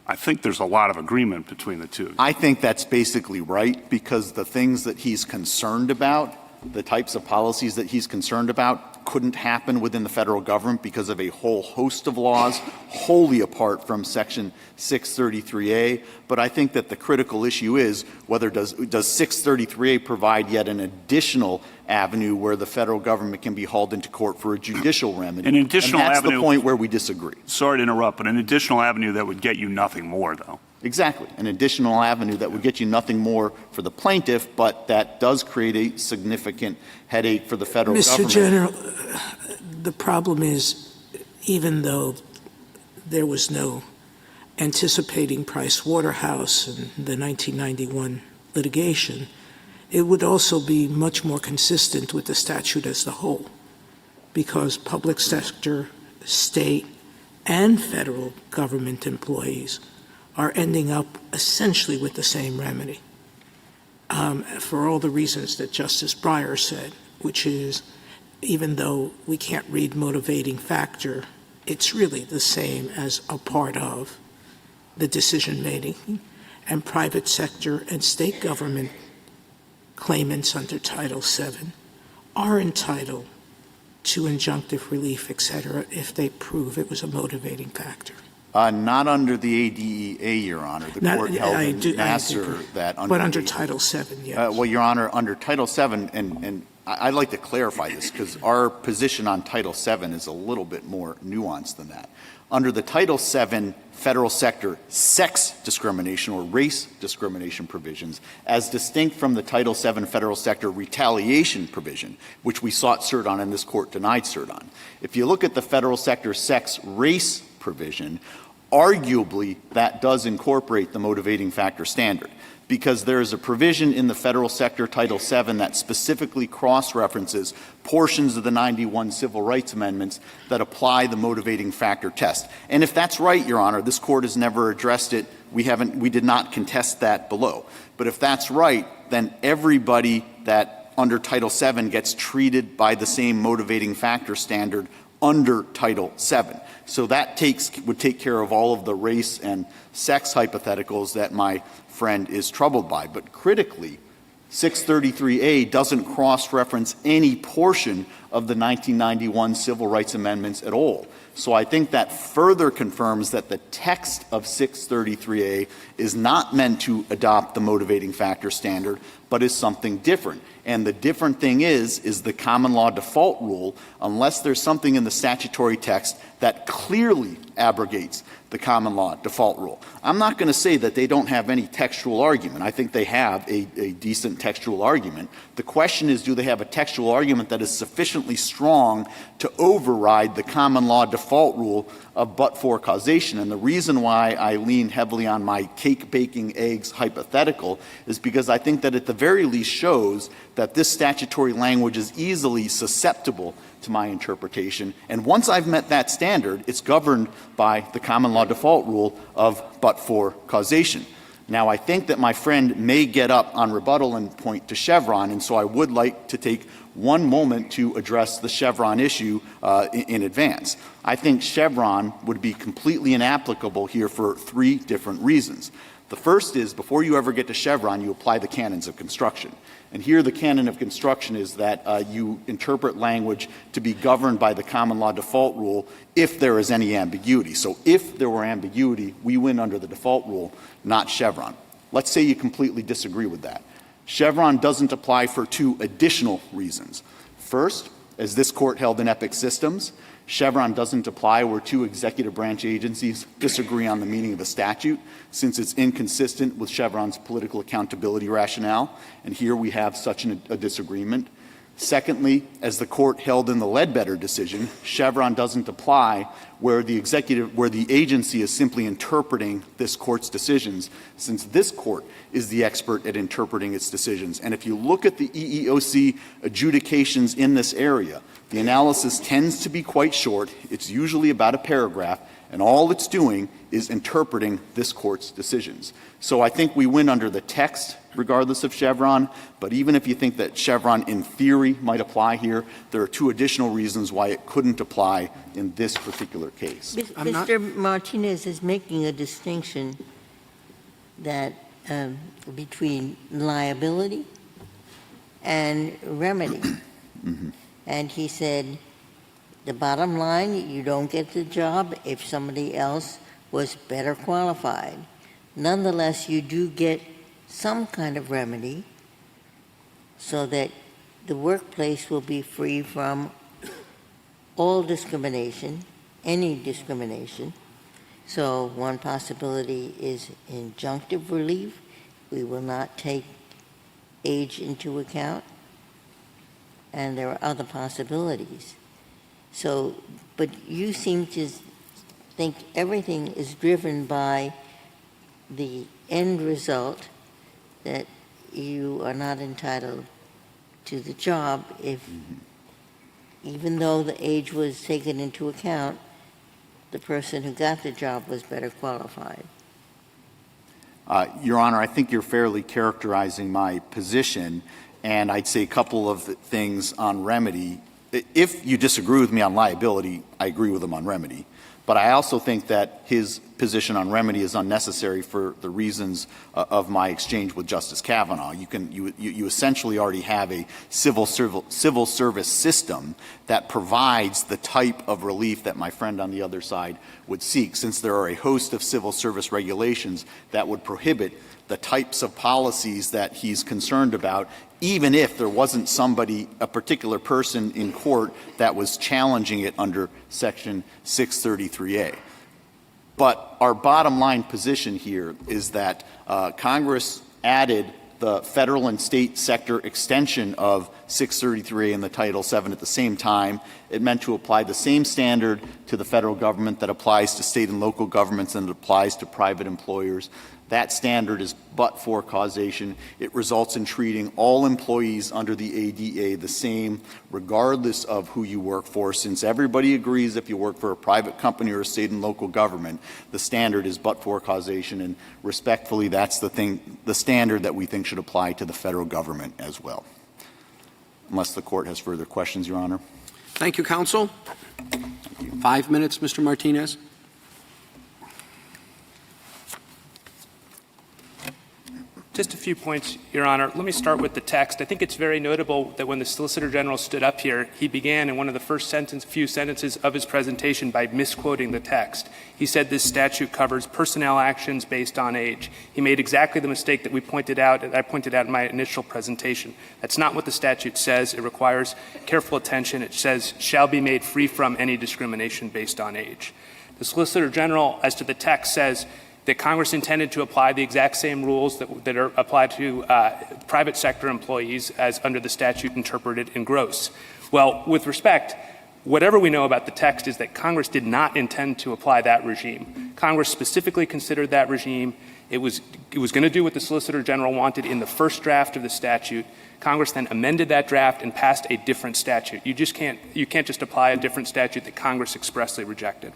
I think there's a lot of agreement between the two. I think that's basically right, because the things that he's concerned about, the types of policies that he's concerned about, couldn't happen within the federal government because of a whole host of laws wholly apart from Section 633A. But I think that the critical issue is whether does 633A provide yet an additional avenue where the federal government can be hauled into court for a judicial remedy. An additional and that's avenue, the point where we disagree. Sorry to interrupt, but an additional avenue that would get you nothing more, though. Exactly. An additional avenue that would get you nothing more for the plaintiff, but that does create a significant headache for the federal government. Mr. General, the problem is, even though there was no anticipating Price Waterhouse in the 1991 litigation, it would also be much more consistent with the statute as a whole, because public sector, state, and federal government employees are ending up essentially with the same remedy, for all the reasons that Justice Breyer said, which is, even though we can't read motivating factor, it's really the same as a part of the decision-making, and private sector and state government claimants under Title VII are entitled to injunctive relief, et cetera, if they prove it was a motivating factor. Not under the ADEA, Your Honor. The court held in Nassar that under but under Title VII, yes. Well, Your Honor, under Title VII, and I'd like to clarify this because our position on Title VII is a little bit more nuanced than that. Under the Title VII federal sector sex discrimination or race discrimination provisions, as distinct from the Title VII federal sector retaliation provision, which we sought cert on and this court denied cert on. If you look at the federal sector sex race provision, arguably that does incorporate the motivating factor standard, because there is a provision in the federal sector Title VII that specifically cross-references portions of the 91 civil rights amendments that apply the motivating factor test. And if that's right, Your Honor, this court has never addressed it. We did not contest that below. But if that's right, then everybody that under Title VII gets treated by the same motivating factor standard under Title VII. So that would take care of all of the race and sex hypotheticals that my friend is troubled by. But critically, 633A doesn't cross-reference any portion of the 1991 Civil Rights Amendments at all. So I think that further confirms that the text of 633A is not meant to adopt the motivating factor standard, but is something different. And the different thing is the common law default rule, unless there's something in the statutory text that clearly abrogates the common law default rule. I'm not going to say that they don't have any textual argument. I think they have a decent textual argument. The question is, do they have a textual argument that is sufficiently strong to override the common law default rule of but-for causation? And the reason why I lean heavily on my cake baking eggs hypothetical is because I think that at the very least shows that this statutory language is easily susceptible to my interpretation. And once I've met that standard, it's governed by the common law default rule of but-for causation. Now, I think that my friend may get up on rebuttal and point to Chevron, and so I would like to take one moment to address the Chevron issue in advance. I think Chevron would be completely inapplicable here for 3 different reasons. The first is, before you ever get to Chevron, you apply the canons of construction. And here the canon of construction is that you interpret language to be governed by the common law default rule if there is any ambiguity. So if there were ambiguity, we win under the default rule, not Chevron. Let's say you completely disagree with that. Chevron doesn't apply for 2 additional reasons. First, as this court held in Epic Systems, Chevron doesn't apply where 2 executive branch agencies disagree on the meaning of a statute, since it's inconsistent with Chevron's political accountability rationale, and here we have such a disagreement. Secondly, as the court held in the Ledbetter decision, Chevron doesn't apply where the agency is simply interpreting this court's decisions, since this court is the expert at interpreting its decisions. And if you look at the EEOC adjudications in this area, the analysis tends to be quite short. It's usually about a paragraph, and all it's doing is interpreting this court's decisions. So I think we win under the text, regardless of Chevron, but even if you think that Chevron in theory might apply here, there are 2 additional reasons why it couldn't apply in this particular case. Mr. Martinez is making a distinction that between liability and remedy. Mm-hmm. And he said, the bottom line, you don't get the job if somebody else was better qualified. Nonetheless, you do get some kind of remedy so that the workplace will be free from all discrimination, any discrimination. So one possibility is injunctive relief. We will not take age into account. And there are other possibilities. So, but you seem to think everything is driven by the end result, that you are not entitled to the job if, even though the age was taken into account, the person who got the job was better qualified. Your Honor, I think you're fairly characterizing my position, and I'd say a couple of things on remedy. If you disagree with me on liability, I agree with him on remedy. But I also think that his position on remedy is unnecessary for the reasons of my exchange with Justice Kavanaugh. You essentially already have a civil service system that provides the type of relief that my friend on the other side would seek, since there are a host of civil service regulations that would prohibit the types of policies that he's concerned about, even if there wasn't somebody, a particular person in court that was challenging it under Section 633A. But our bottom line position here is that Congress added the federal and state sector extension of 633A in the Title VII at the same time. It meant to apply the same standard to the federal government that applies to state and local governments and it applies to private employers. That standard is but-for causation. It results in treating all employees under the ADA the same, regardless of who you work for. Since everybody agrees if you work for a private company or a state and local government, the standard is but-for causation, and respectfully, that's the standard that we think should apply to the federal government as well. Unless the court has further questions, Your Honor. Thank you, counsel. 5 minutes, Mr. Martinez. Just a few points, Your Honor. Let me start with the text. I think it's very notable that when the Solicitor General stood up here, he began in one of the first few sentences of his presentation by misquoting the text. He said this statute covers personnel actions based on age. He made exactly the mistake that I pointed out in my initial presentation. That's not what the statute says. It requires careful attention. It says, shall be made free from any discrimination based on age. The Solicitor General, as to the text, says that Congress intended to apply the exact same rules that are applied to private sector employees as under the statute interpreted in Gross. Well, with respect, whatever we know about the text is that Congress did not intend to apply that regime. Congress specifically considered that regime. It was going to do what the Solicitor General wanted in the first draft of the statute. Congress then amended that draft and passed a different statute. You can't just apply a different statute that Congress expressly rejected.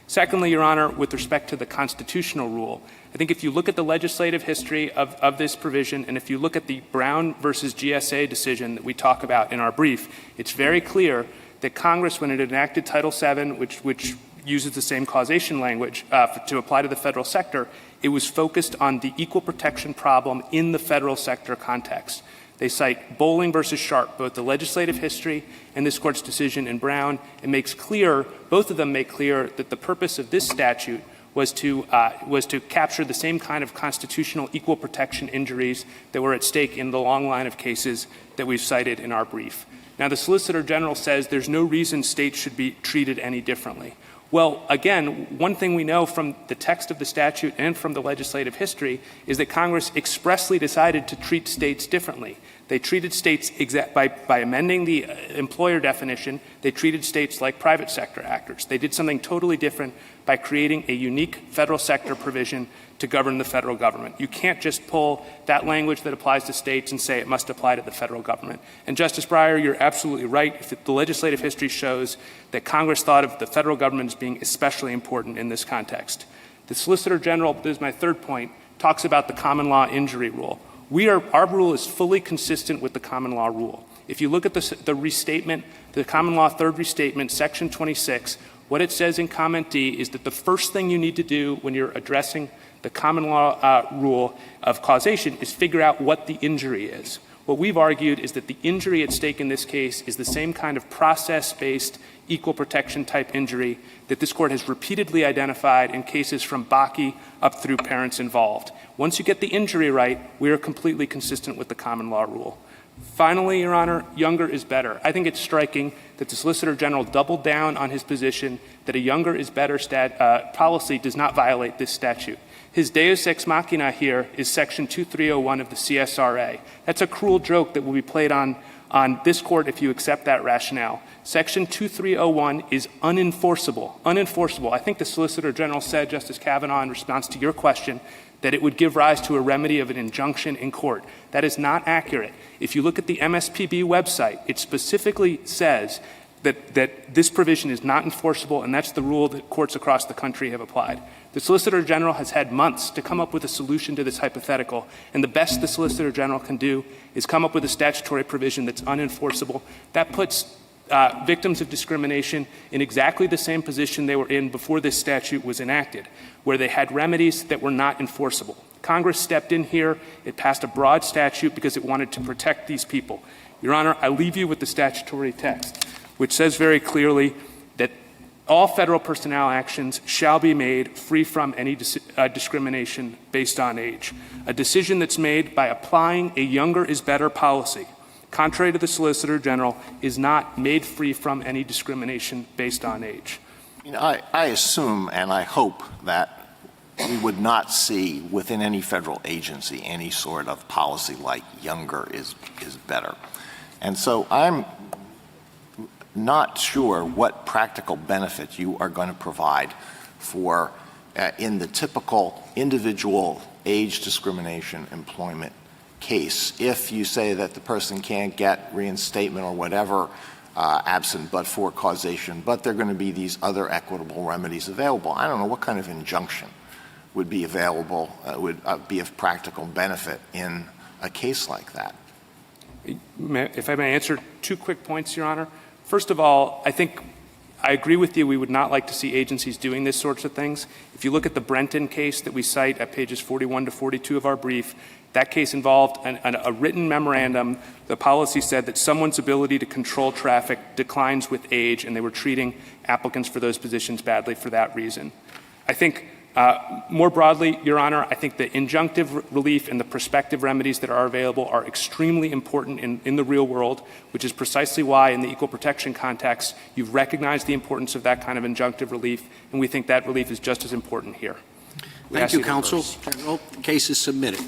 Secondly, Your Honor, with respect to the constitutional rule, I think if you look at the legislative history of this provision, and if you look at the Brown versus GSA decision that we talk about in our brief, it's very clear that Congress, when it enacted Title VII, which uses the same causation language to apply to the federal sector, it was focused on the equal protection problem in the federal sector context. They cite Bowling versus Sharp, both the legislative history and this Court's decision in Brown. It makes clear, both of them make clear, that the purpose of this statute was to capture the same kind of constitutional equal protection injuries that were at stake in the long line of cases that we've cited in our brief. Now, the Solicitor General says there's no reason states should be treated any differently. Well, again, one thing we know from the text of the statute and from the legislative history is that Congress expressly decided to treat states differently. They treated states by amending the employer definition, they treated states like private sector actors. They did something totally different by creating a unique federal sector provision to govern the federal government. You can't just pull that language that applies to states and say it must apply to the federal government. And Justice Breyer, you're absolutely right. If the legislative history shows that Congress thought of the federal government as being especially important in this context. The Solicitor General, this is my third point, talks about the common law injury rule. Our rule is fully consistent with the common law rule. If you look at the restatement, the common law third restatement, section 26, what it says in comment D is that the first thing you need to do when you're addressing the common law rule of causation is figure out what the injury is. What we've argued is that the injury at stake in this case is the same kind of process-based equal protection type injury that this Court has repeatedly identified in cases from Bakke up through parents involved. Once you get the injury right, we are completely consistent with the common law rule. Finally, Your Honor, younger is better. I think it's striking that the Solicitor General doubled down on his position that a younger is better policy does not violate this statute. His deus ex machina here is section 2301 of the CSRA. That's a cruel joke that will be played on this Court if you accept that rationale. Section 2301 is unenforceable. Unenforceable. I think the Solicitor General said, Justice Kavanaugh, in response to your question, that it would give rise to a remedy of an injunction in court. That is not accurate. If you look at the MSPB website, it specifically says that this provision is not enforceable, and that's the rule that courts across the country have applied. The Solicitor General has had months to come up with a solution to this hypothetical, and the best the Solicitor General can do is come up with a statutory provision that's unenforceable. That puts victims of discrimination in exactly the same position they were in before this statute was enacted, where they had remedies that were not enforceable. Congress stepped in here. It passed a broad statute because it wanted to protect these people. Your Honor, I leave you with the statutory text, which says very clearly that all federal personnel actions shall be made free from any discrimination based on age. A decision that's made by applying a younger is better policy, contrary to the Solicitor General, is not made free from any discrimination based on age. You know, I assume and I hope that we would not see within any federal agency any sort of policy like younger is better. And so I'm not sure what practical benefit you are going to provide for in the typical individual age discrimination employment case if you say that the person can't get reinstatement or whatever absent but for causation, but there are going to be these other equitable remedies available. I don't know what kind of injunction would be available, would be of practical benefit in a case like that. If I may answer 2 quick points, Your Honor. First of all, I agree with you. We would not like to see agencies doing these sorts of things. If you look at the Brenton case that we cite at pages 41 to 42 of our brief, That case involved a written memorandum. The policy said that someone's ability to control traffic declines with age, and they were treating applicants for those positions badly for that reason. I think more broadly, Your Honor, I think the injunctive relief and the prospective remedies that are available are extremely important in the real world, which is precisely why in the equal protection context you've recognized the importance of that kind of injunctive relief, and we think that relief is just as important here. Thank you, counsel. General, the case is submitted.